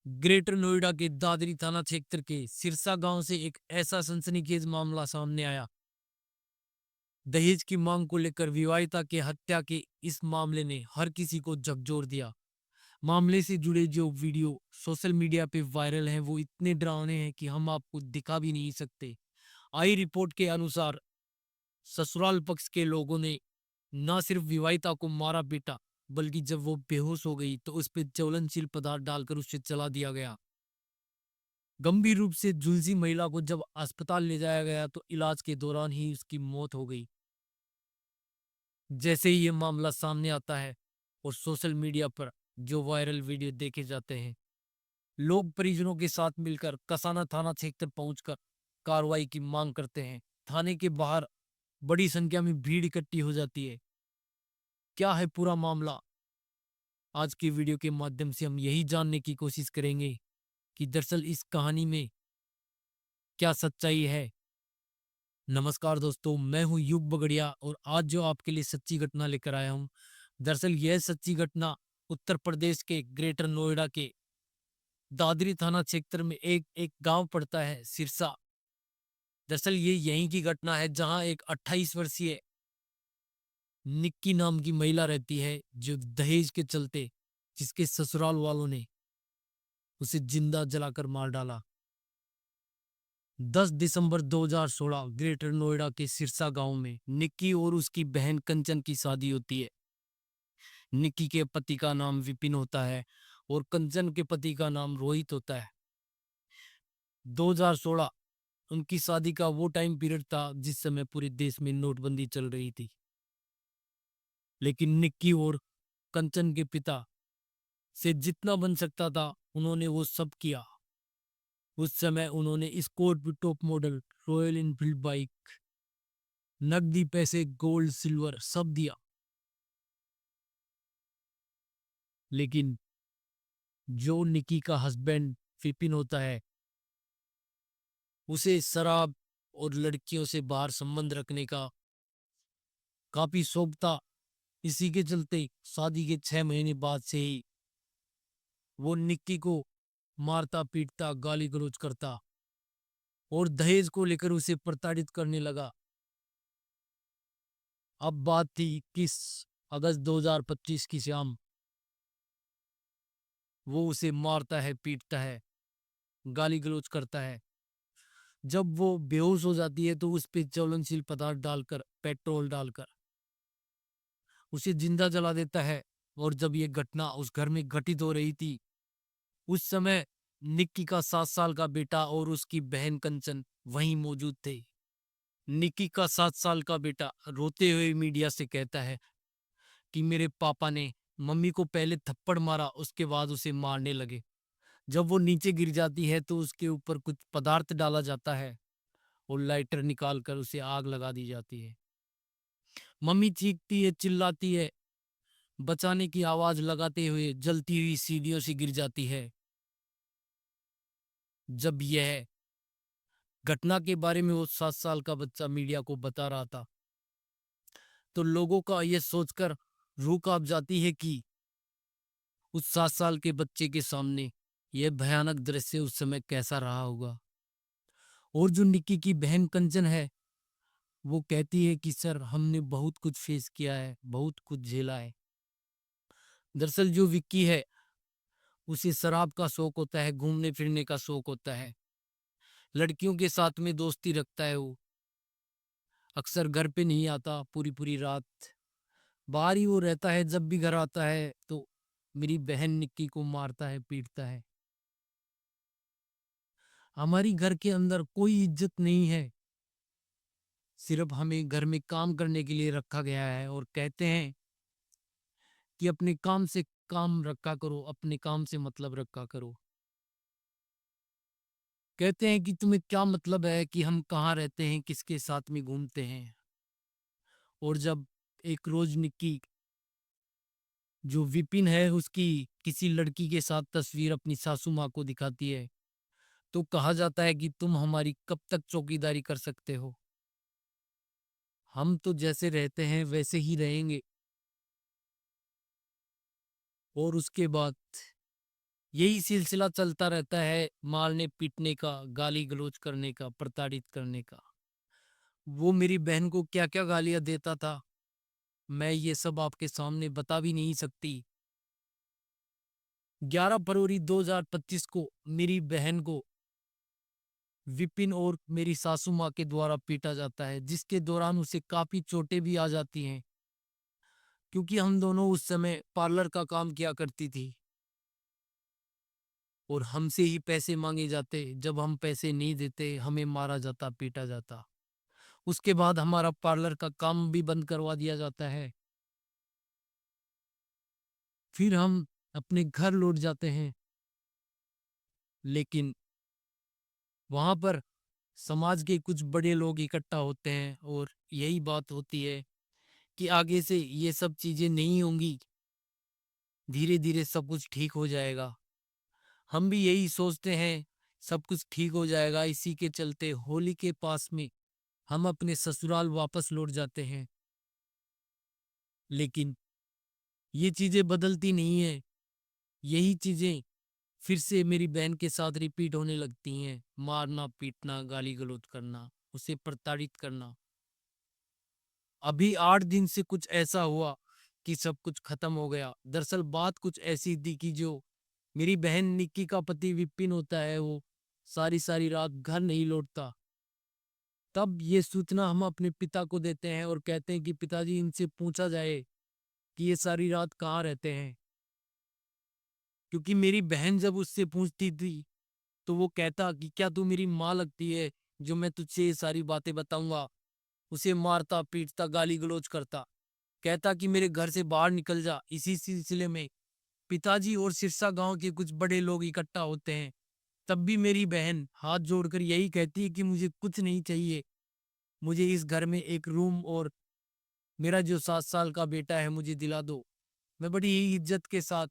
Greater Noida के दादरी थाना क्षेत्र के सिरसा गांव से एक ऐसा सनसनीखेज मामला सामने आया। दहेज की मांग को लेकर विवाहिता की हत्या के इस मामले ने हर किसी को झकझोर दिया। मामले से जुड़े जो वीडियो सोशल मीडिया पे वायरल हैं वो इतने डरावने हैं कि हम आपको दिखा भी नहीं सकते। आई रिपोर्ट के अनुसार ससुराल पक्ष के लोगों ने न सिर्फ विवाहिता को मारा पीटा, बल्कि जब वो बेहोश हो गई तो उस पर ज्वलनशील पदार्थ डालकर उसे जला दिया गया। गंभीर रूप से झुलसी महिला को जब अस्पताल ले जाया गया तो इलाज के दौरान ही उसकी मौत हो गई। जैसे ही ये मामला सामने आता है और सोशल मीडिया पर जो वायरल वीडियो देखे जाते हैं, लोग परिजनों के साथ मिलकर कसाना थाना क्षेत्र पहुंचकर कार्रवाई की मांग करते हैं। थाने के बाहर बड़ी संख्या में भीड़ इकट्ठी हो जाती है। क्या है पूरा मामला? आज की वीडियो के माध्यम से हम यही जानने की कोशिश करेंगे कि दरअसल इस कहानी में क्या सच्चाई है। नमस्कार दोस्तों, मैं हूं युग बगड़िया और आज जो आपके लिए सच्ची घटना लेकर आया हूं, दरअसल यह सच्ची घटना उत्तर प्रदेश के ग्रेटर नोएडा के दादरी थाना क्षेत्र में एक एक गांव पड़ता है, सिरसा। दरअसल ये यहीं की घटना है जहां एक 28 वर्षीय निक्की नाम की महिला रहती है, जो दहेज के चलते जिसके ससुराल वालों ने उसे जिंदा जलाकर मार डाला। 10 दिसंबर 2016 ग्रेटर नोएडा के सिरसा गांव में निक्की और उसकी बहन कंचन की शादी होती है। निक्की के पति का नाम विपिन होता है और कंचन के पति का नाम रोहित होता है। 2016 उनकी शादी का वो टाइम पीरियड था जिस समय पूरे देश में नोटबंदी चल रही थी। लेकिन निक्की और कंचन के पिता से जितना बन सकता था उन्होंने वो सब किया। उस समय उन्होंने Scorpio top model, royal Enfield bike, नकदी पैसे, गोल्ड सिल्वर सब दिया। लेकिन जो निकी का हस्बैंड विपिन होता है, उसे शराब और लड़कियों से बाहर संबंध रखने का काफी शौक था। इसी के चलते शादी के 6 महीने बाद से ही वो निक्की को मारता पीटता गाली गलौज करता और दहेज को लेकर उसे प्रताड़ित करने लगा। अब बात थी 21 अगस्त 2025 की शाम। वो उसे मारता है, पीटता है, गाली गलौज करता है। जब वो बेहोश हो जाती है तो उस पे ज्वलनशील पदार्थ डालकर, पेट्रोल डालकर उसे जिंदा जला देता है। और जब ये घटना उस घर में घटित हो रही थी, उस समय निक्की का 7 साल का बेटा और उसकी बहन कंचन वहीं मौजूद थे। निक्की का 7 साल का बेटा रोते हुए मीडिया से कहता है कि मेरे पापा ने मम्मी को पहले थप्पड़ मारा, उसके बाद उसे मारने लगे। जब वो नीचे गिर जाती है तो उसके ऊपर कुछ पदार्थ डाला जाता है और लाइटर निकाल कर उसे आग लगा दी जाती है। मम्मी चीखती है, चिल्लाती है, बचाने की आवाज लगाते हुए जलती हुई सीढ़ियों से गिर जाती है। जब यह घटना के बारे में वो 7 साल का बच्चा मीडिया को बता रहा था, तो लोगों का यह सोचकर रूह कांप जाती है कि उस 7 साल के बच्चे के सामने यह भयानक दृश्य उस समय कैसा रहा होगा। और जो निक्की की बहन कंचन है, वो कहती है कि सर, हमने बहुत कुछ फेस किया है, बहुत कुछ झेला है। दरअसल जो विक्की है, उसे शराब का शौक होता है, घूमने फिरने का शौक होता है, लड़कियों के साथ में दोस्ती रखता है। वो अक्सर घर पे नहीं आता, पूरी पूरी रात बाहर ही वो रहता है। जब भी घर आता है तो मेरी बहन निक्की को मारता है, पीटता है। हमारी घर के अंदर कोई इज्जत नहीं है, सिर्फ हमें घर में काम करने के लिए रखा गया है और कहते हैं कि अपने काम से काम रखा करो, अपने काम से मतलब रखा करो। कहते हैं कि तुम्हें क्या मतलब है कि हम कहाँ रहते हैं, किसके साथ में घूमते हैं। और जब एक रोज निक्की, जो विपिन है, उसकी किसी लड़की के साथ तस्वीर अपनी सासू माँ को दिखाती है, तो कहा जाता है कि तुम हमारी कब तक चौकीदारी कर सकते हो, हम तो जैसे रहते हैं वैसे ही रहेंगे। और उसके बाद यही सिलसिला चलता रहता है, मारने पीटने का, गाली गलौज करने का, प्रताड़ित करने का। वो मेरी बहन को क्या क्या गालियां देता था, मैं ये सब आपके सामने बता भी नहीं सकती। 11 फरवरी 2025 को मेरी बहन को विपिन और मेरी सासू माँ के द्वारा पीटा जाता है, जिसके दौरान उसे काफी चोटें भी आ जाती हैं, क्योंकि हम दोनों उस समय पार्लर का काम किया करती थी और हमसे ही पैसे मांगे जाते। जब हम पैसे नहीं देते, हमें मारा जाता, पीटा जाता। उसके बाद हमारा पार्लर का काम भी बंद करवा दिया जाता है। फिर हम अपने घर लौट जाते हैं, लेकिन वहां पर समाज के कुछ बड़े लोग इकट्ठा होते हैं और यही बात होती है कि आगे से ये सब चीजें नहीं होंगी, धीरे धीरे सब कुछ ठीक हो जाएगा। हम भी यही सोचते हैं, सब कुछ ठीक हो जाएगा। इसी के चलते होली के पास में हम अपने ससुराल वापस लौट जाते हैं, लेकिन ये चीजें बदलती नहीं है। यही चीजें फिर से मेरी बहन के साथ रिपीट होने लगती हैं। मारना पीटना, गाली गलौज करना, उसे प्रताड़ित करना। अभी 8 दिन से कुछ ऐसा हुआ कि सब कुछ खत्म हो गया। दरअसल बात कुछ ऐसी थी कि जो मेरी बहन निक्की का पति विपिन होता है, वो सारी सारी रात घर नहीं लौटता। तब ये सूचना हम अपने पिता को देते हैं और कहते हैं कि पिताजी, इनसे पूछा जाए कि ये सारी रात कहाँ रहते हैं। क्योंकि मेरी बहन जब उससे पूछती थी, तो वो कहता कि क्या तू मेरी माँ लगती है जो मैं तुझसे ये सारी बातें बताऊंगा। उसे मारता पीटता, गाली गलौज करता, कहता कि मेरे घर से बाहर निकल जा। इसी सिलसिले में पिताजी और सिरसा गांव के कुछ बड़े लोग इकट्ठा होते हैं। तब भी मेरी बहन हाथ जोड़कर यही कहती है कि मुझे कुछ नहीं चाहिए, मुझे इस घर में एक रूम और मेरा जो 7 साल का बेटा है मुझे दिला दो। मैं बड़ी ही इज्जत के साथ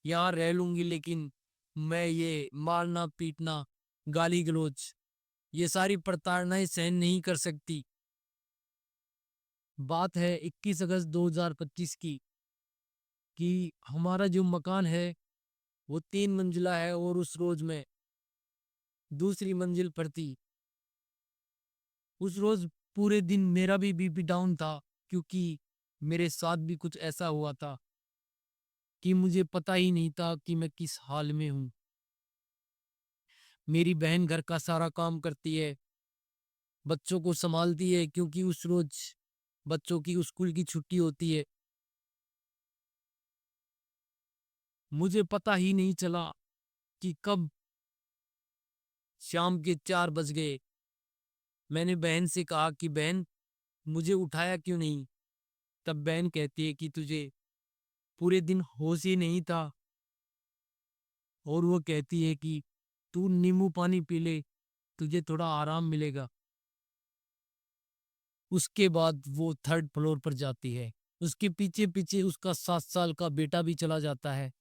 यहाँ रह लूंगी, लेकिन मैं ये मारना पीटना, गाली गलौज, ये सारी प्रताड़नाएं सहन नहीं कर सकती। बात है 21 अगस्त 2025 की, कि हमारा जो मकान है वो 3 मंजिला है और उस रोज मैं दूसरी मंजिल पर थी। उस रोज पूरे दिन मेरा भी बीपी डाउन था, क्योंकि मेरे साथ भी कुछ ऐसा हुआ था कि मुझे पता ही नहीं था कि मैं किस हाल में हूँ। मेरी बहन घर का सारा काम करती है, बच्चों को संभालती है, क्योंकि उस रोज बच्चों की स्कूल की छुट्टी होती है। मुझे पता ही नहीं चला कि कब शाम के 4 बज गए। मैंने बहन से कहा कि बहन, मुझे उठाया क्यों नहीं। तब बहन कहती है कि तुझे पूरे दिन होश ही नहीं था, और वो कहती है कि तू नींबू पानी पी ले, तुझे थोड़ा आराम मिलेगा। उसके बाद वो 3rd फ्लोर पर जाती है। उसके पीछे पीछे उसका 7 साल का बेटा भी चला जाता है।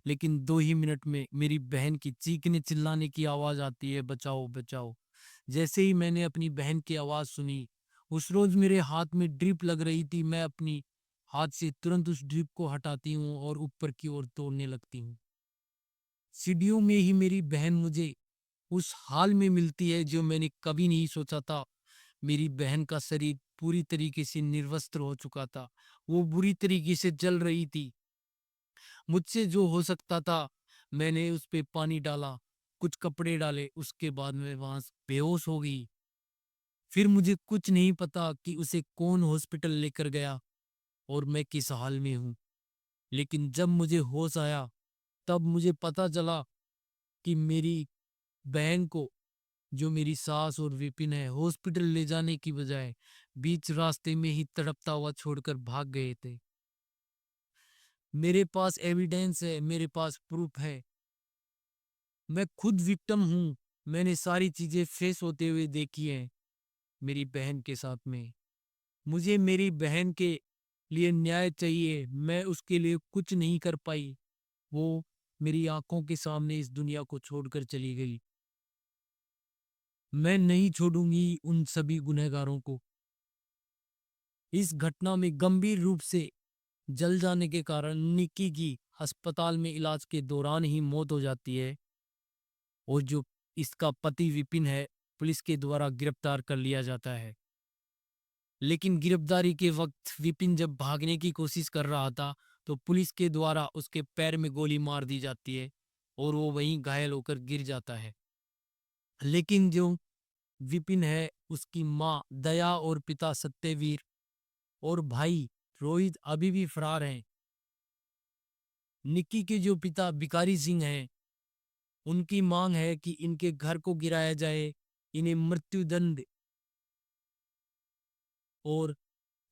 लेकिन 2 ही मिनट में मेरी बहन की चीखने चिल्लाने की आवाज आती है, बचाओ बचाओ। जैसे ही मैंने अपनी बहन की आवाज सुनी, उस रोज मेरे हाथ में ड्रिप लग रही थी, मैं अपनी हाथ से तुरंत उस ड्रिप को हटाती हूँ और ऊपर की ओर तोड़ने लगती हूँ। सीढ़ियों में ही मेरी बहन मुझे उस हाल में मिलती है जो मैंने कभी नहीं सोचा था। मेरी बहन का शरीर पूरी तरीके से निर्वस्त्र हो चुका था, वो बुरी तरीके से जल रही थी। मुझसे जो हो सकता था मैंने उस पे पानी डाला, कुछ कपड़े डाले, उसके बाद मैं वहां से बेहोश हो गई। फिर मुझे कुछ नहीं पता कि उसे कौन हॉस्पिटल लेकर गया और मैं किस हाल में हूँ। लेकिन जब मुझे होश आया, तब मुझे पता चला कि मेरी बहन को, जो मेरी सास और विपिन है, हॉस्पिटल ले जाने की बजाय बीच रास्ते में ही तड़पता हुआ छोड़कर भाग गए थे। मेरे पास एविडेंस है, मेरे पास प्रूफ है। मैं खुद विक्टिम हूँ। मैंने सारी चीजें फेस होते हुए देखी है मेरी बहन के साथ में। मुझे मेरी बहन के लिए न्याय चाहिए। मैं उसके लिए कुछ नहीं कर पाई। वो मेरी आंखों के सामने इस दुनिया को छोड़कर चली गई। मैं नहीं छोड़ूंगी उन सभी गुनहगारों को। इस घटना में गंभीर रूप से जल जाने के कारण निक्की की अस्पताल में इलाज के दौरान ही मौत हो जाती है और जो इसका पति विपिन है, पुलिस के द्वारा गिरफ्तार कर लिया जाता है। लेकिन गिरफ्तारी के वक्त विपिन जब भागने की कोशिश कर रहा था, तो पुलिस के द्वारा उसके पैर में गोली मार दी जाती है और वो वहीं घायल होकर गिर जाता है। लेकिन जो विपिन है, उसकी माँ दया और पिता सत्यवीर और भाई रोहित अभी भी फरार हैं। निक्की के जो पिता भिखारी सिंह हैं, उनकी मांग है कि इनके घर को गिराया जाए, इन्हें मृत्युदंड और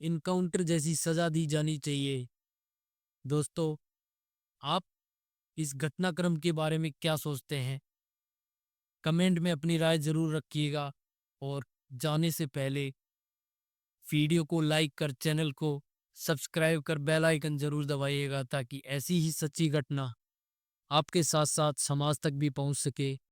इनकाउंटर जैसी सजा दी जानी चाहिए। दोस्तों, आप इस घटनाक्रम के बारे में क्या सोचते हैं? कमेंट में अपनी राय जरूर रखिएगा और जाने से पहले वीडियो को लाइक कर चैनल को सब्सक्राइब कर बेल आइकन जरूर दबाइएगा ताकि ऐसी ही सच्ची घटना आपके साथ साथ समाज तक भी पहुंच सके।